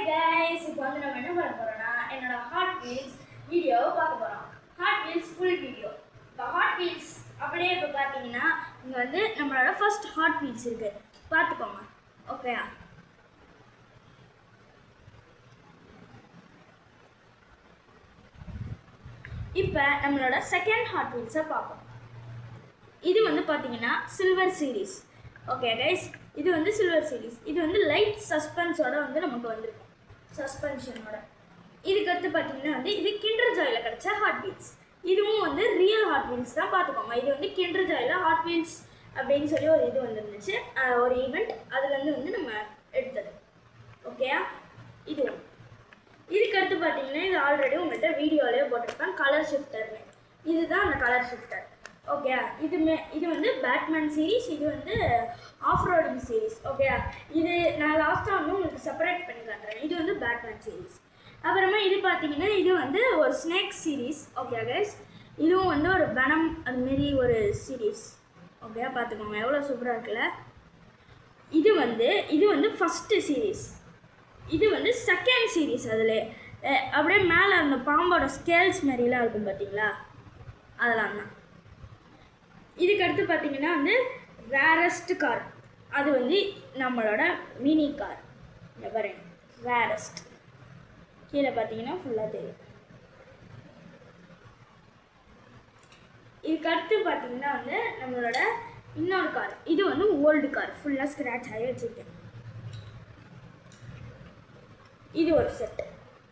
guys, இப்போ வந்து நம்ம என்ன பண்ண போறோம்னா என்னோட ஹாட் வீல்ஸ் வீடியோவை பார்க்க போறோம். Hot wheels full video. இப்போ ஹாட் வீல்ஸ் அப்படியே இப்போ பார்த்தீங்கன்னா இங்கே வந்து நம்மளோட ஃபர்ஸ்ட் ஹாட் வீல்ஸ் இருக்கு, பார்த்துக்கோங்க. ஓகேயா? இப்போ நம்மளோட செகண்ட் ஹாட் வீல்ஸை பார்ப்போம். இது வந்து பார்த்தீங்கன்னா சில்வர் சீரீஸ். ஓகே கைஸ், இது வந்து சில்வர் சீரீஸ். இது வந்து லைட் சஸ்பென்ஸோட வந்து நமக்கு வந்திருக்கும், சஸ்பென்ஷனோட. இதுக்கடுத்து பார்த்தீங்கன்னா வந்து இது கிண்டர் ஜாயில் கிடச்ச ஹாட் வீல்ஸ். இதுவும் வந்து ரியல் ஹாட் வீல்ஸ் தான், பார்த்துக்கோங்க. இது வந்து கிண்டர் ஜாயில் ஹாட் வீல்ஸ் அப்படின்னு சொல்லி ஒரு இது வந்துருந்துச்சு, ஒரு ஈவெண்ட். அதுலேருந்து வந்து நம்ம எடுத்தது. ஓகேயா? இதுக்கடுத்து பார்த்தீங்கன்னா இது ஆல்ரெடி உங்கள்கிட்ட வீடியோலேயே போட்டிருப்பேன், கலர் ஷிஃப்டர்னு. இதுதான் அந்த கலர் ஷிஃப்டர். ஓகே, இது வந்து பேட்மேன் சீரீஸ். இது வந்து ஆஃப் ரோடிங் சீரீஸ். ஓகே, இது நான் லாஸ்ட்டாக வந்து உங்களுக்கு செப்பரேட் பண்ணி காட்டுறேன். இது வந்து பேட்மேன் சீரீஸ். அப்புறமா இது பார்த்தீங்கன்னா இது வந்து ஒரு ஸ்னேக் சீரீஸ். ஓகே கைஸ், இதுவும் வந்து ஒரு வெனம் அதுமாரி ஒரு சீரீஸ். ஓகே, பார்த்துக்கோங்க எவ்வளோ சூப்பராக இருக்குல்ல. இது வந்து ஃபஸ்ட்டு சீரீஸ். இது வந்து செகண்ட் சீரீஸ். அதில் அப்படியே மேலே அந்த பாம்போட ஸ்கேல்ஸ் மாதிரிலாம் இருக்கும் பார்த்தீங்களா, அதெல்லாம் தான். இதுக்கடுத்து பார்த்தீங்கன்னா வந்து ரேரஸ்ட் கார். அது வந்து நம்மளோட மினி கார். இந்த பாருங்க, ரேரஸ்ட். கீழே பார்த்தீங்கன்னா ஃபுல்லாக தெரியும். இதுக்கடுத்து பார்த்தீங்கன்னா வந்து நம்மளோட இன்னொரு கார். இது வந்து ஓல்டு கார், ஃபுல்லாக ஸ்க்ராட்ச் ஆகி வச்சுருக்கேன். இது ஒரு செட்.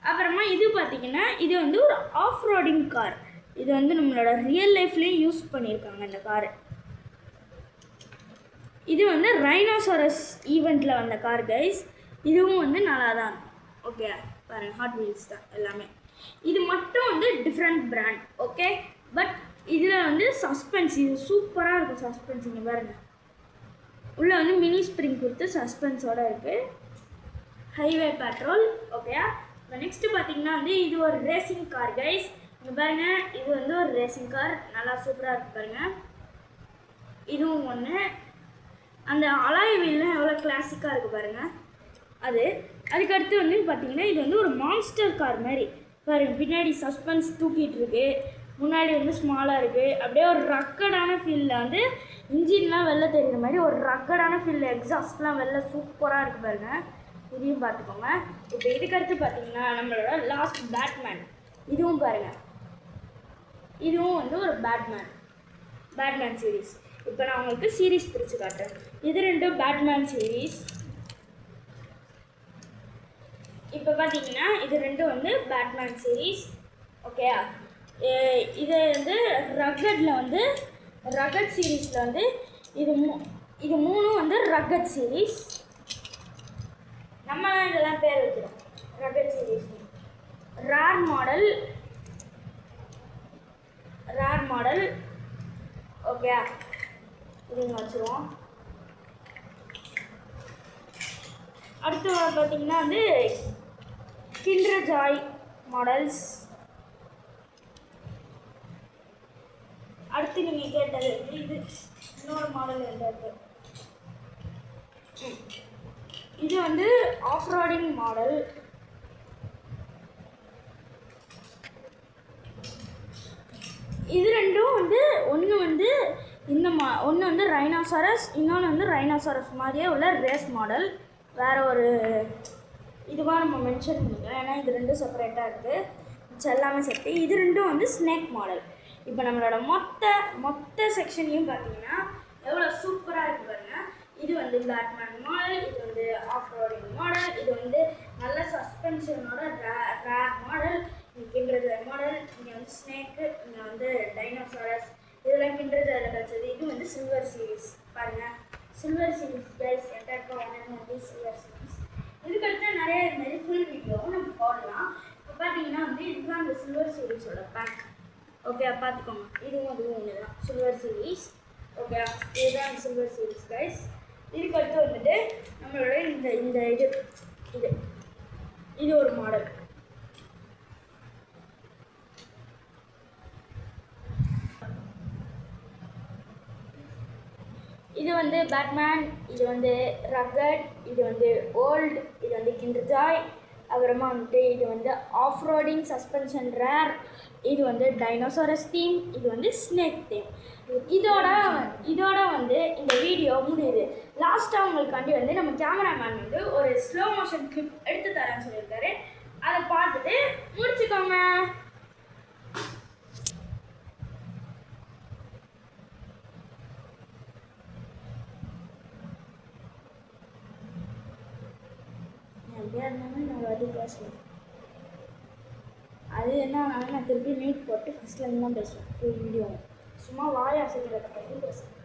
அப்புறமா இது பார்த்தீங்கன்னா இது வந்து ஒரு ஆஃப் ரோடிங் கார். இது வந்து நம்மளோட ரியல் லைஃப்லேயும் யூஸ் பண்ணியிருக்காங்க இந்த காரு. இது வந்து ரைனோசரஸ் ஈவெண்ட்டில் வந்த கார் கைஸ். இதுவும் வந்து நல்லா தான். ஓகே பாருங்கள், ஹாட் வீல்ஸ் தான் எல்லாமே. இது மட்டும் வந்து டிஃப்ரெண்ட் பிராண்ட். ஓகே, பட் இதில் வந்து சஸ்பென்ஸ், இது சூப்பராக இருக்கும் சஸ்பென்ஸ். இங்கே பாருங்கள், உள்ளே வந்து மினி ஸ்ப்ரிங் கொடுத்து சஸ்பென்ஸோடு இருக்குது. Highway patrol. ஓகேயா? இப்போ நெக்ஸ்ட்டு பார்த்தீங்கன்னா வந்து இது ஒரு ரேசிங் கார் கைஸ். இங்கே பாருங்கள், இது வந்து ஒரு ரேசிங் கார், நல்லா சூப்பராக இருக்குது பாருங்கள். இதுவும் ஒன்று. அந்த அலாய் வீல்லாம் எவ்வளோ கிளாசிக்காக இருக்குது பாருங்கள். அதுக்கடுத்து வந்து பார்த்திங்கன்னா இது வந்து ஒரு மான்ஸ்டர் கார் மாதிரி பாருங்கள். பின்னாடி சஸ்பென்ஸ் தூக்கிட்டு இருக்கு, முன்னாடி வந்து ஸ்மாலாக இருக்குது. அப்படியே ஒரு ரக்கடான ஃபீல்டில் வந்து இன்ஜின்லாம் வெளில தெரிகிற மாதிரி ஒரு ரக்கடான ஃபீல்டில் எக்ஸாஸ்ட்லாம் வெளில சூப்பராக இருக்குது பாருங்கள். இதையும் பார்த்துக்கோங்க. இப்போ இதுக்கடுத்து பார்த்தீங்கன்னா நம்மளோட லாஸ்ட் பேட்மேன். இதுவும் பாருங்கள், இதுவும் வந்து ஒரு பேட்மேன் சீரீஸ். இப்போ நான் உங்களுக்கு சீரீஸ் பிரித்து காட்டுறேன். இது ரெண்டும் பேட்மேன் சீரீஸ். இப்போ பார்த்தீங்கன்னா இது ரெண்டும் வந்து பேட்மேன் சீரீஸ். ஓகேயா? இது வந்து ரக்கட்டில் வந்து ரக்கட் சீரீஸில் வந்து இது மூணும் வந்து ரக்கட் சீரீஸ். நம்ம இதெல்லாம் பேர் வைக்கிறோம் rugged series. Rare model. Okay, இது வச்சுருவோம். அடுத்து பார்த்தீங்கன்னா வந்து கிண்டர் ஜாய் மாடல்ஸ். அடுத்து நீங்கள் கேட்டது இது இன்னொரு மாடல் இருக்குது. இது வந்து ஆஃப் ரோடிங் மாடல். இது ரெண்டும் வந்து ஒன்று வந்து ஒன்று வந்து ரைனோசரஸ், இன்னொன்று வந்து ரைனோசரஸ் மாதிரியே உள்ள ரேஸ் மாடல். வேறு ஒரு இதுவாக நம்ம மென்ஷன் பண்ணிக்கலாம், ஏன்னா இது ரெண்டும் செப்பரேட்டாக இருக்குது. மிச்சம் எல்லாமே செட்டு. இது ரெண்டும் வந்து ஸ்னேக் மாடல். இப்போ நம்மளோட மொத்த செக்ஷனையும் பார்த்தீங்கன்னா எவ்வளோ சூப்பராக இருக்குது பாருங்கள். இது வந்து பேட்மேன் மாடல், இது வந்து ஆஃப் ரோடிங் மாடல், இது வந்து நல்ல சஸ்பென்ஷனோட ரேர் மாடல், இங்கே கிண்டர் ஜாய் மாடல், இங்கே வந்து ஸ்னேக்கு, இங்கே வந்து டைனோசாரஸ். இதெல்லாம் கிண்டர் ஜாயில் கிடச்சது. இது வந்து சில்வர் சீரீஸ். பாருங்கள், சில்வர் சீரீஸ் கைஸ். என்டர்டோ சில்வர் சீரீஸ். இதுக்கடுத்து நிறைய இதுமாரி ஃபுல் வீடியோவும் நம்ம போடலாம். இப்போ பார்த்தீங்கன்னா வந்து இதுதான் அந்த சில்வர் சீரீஸோட பேக். ஓகே, பார்த்துக்கோங்க. இதுவும் ஒன்று தான் சில்வர் சீரீஸ். ஓகே, இதுதான் சில்வர் சீரீஸ் கைஸ். இதுக்கடுத்து வந்துட்டு நம்மளோட இது ஒரு மாடல். இது வந்து பேட்மேன், இது வந்து ரக்கட், இது வந்து ஓல்டு, இது வந்து கிண்டர் ஜாய். அப்புறமா வந்துட்டு இது வந்து ஆஃப் ரோடிங் சஸ்பென்ஷன் ரேர், இது வந்து டைனோசரஸ் தீம், இது வந்து ஸ்னேக் தீம். இதோட வந்து இந்த வீடியோ முடியுது. லாஸ்ட்டாக உங்களுக்காண்டி வந்து நம்ம கேமராமேன் வந்து ஒரு ஸ்லோ மோஷன் கிளிப் எடுத்து தரேன்னு சொல்லியிருக்காரு. அதை பார்த்துட்டு முடிச்சுக்கோங்க. அப்படியா இருந்தாலும் நான் வந்து பேசுவேன். அது என்ன ஆனாலும் நான் திருப்பி மீட் போட்டு ஃபஸ்ட்லேருந்து தான் பேசுவேன். ஃபுல் வீடியோ சும்மா வாய் அசைக்கிறத பற்றி பேசுவேன்.